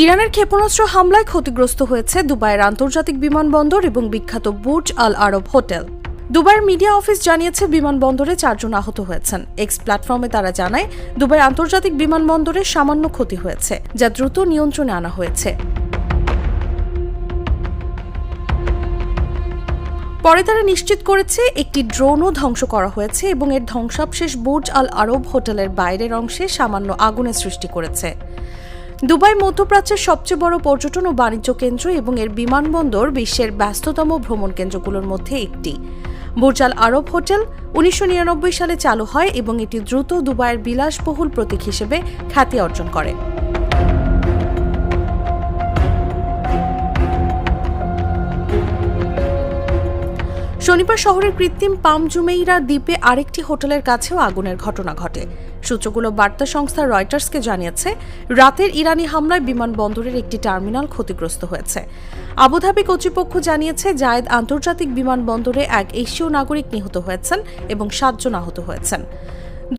ইরানের ক্ষেপণাস্ত্র হামলায় ক্ষতিগ্রস্ত হয়েছে দুবাইয়ের আন্তর্জাতিক বিমানবন্দর এবং বিখ্যাত বুর্জ আল আরব হোটেল। দুবাইয়ের মিডিয়া অফিস জানিয়েছে বিমানবন্দরে 4 জন আহত হয়েছেন। এক্স প্ল্যাটফর্মে তারা জানায় দুবাই আন্তর্জাতিক বিমানবন্দরে সামান্য ক্ষতি হয়েছে, যা দ্রুত নিয়ন্ত্রণে আনা হয়েছে। পরে তারা নিশ্চিত করেছে একটি ড্রোনও ধ্বংস করা হয়েছে এবং এর ধ্বংসাবশেষ বুর্জ আল আরব হোটেলের বাইরের অংশে সামান্য আগুনের সৃষ্টি করেছে। দুবাই মধ্যপ্রাচ্যের সবচেয়ে বড় পর্যটন ও বাণিজ্য কেন্দ্র এবং এর বিমানবন্দর বিশ্বের ব্যস্ততম ভ্রমণ কেন্দ্রগুলোর মধ্যে একটি। বুর্জ আল আরব হোটেল 1999 সালে চালু হয় এবং এটি দ্রুত দুবাইয়ের বিলাসবহুল প্রতীক হিসেবে খ্যাতি অর্জন করে। শনিবার শহরের কৃত্রিম পাম জুমেইরা দ্বীপে আরেকটি হোটেলের কাছেও আগুনের ঘটনা ঘটে। সূত্রগুলো বার্তা সংস্থা রয়টার্সকে জানিয়েছে, রাতের ইরানি হামলায় বিমানবন্দরের একটি টার্মিনাল ক্ষতিগ্রস্ত হয়েছে। আবুধাবি কর্তৃপক্ষ জানিয়েছে জায়েদ আন্তর্জাতিক বিমানবন্দরে এক এশীয় নাগরিক নিহত হয়েছেন এবং 7 জন আহত হয়েছেন।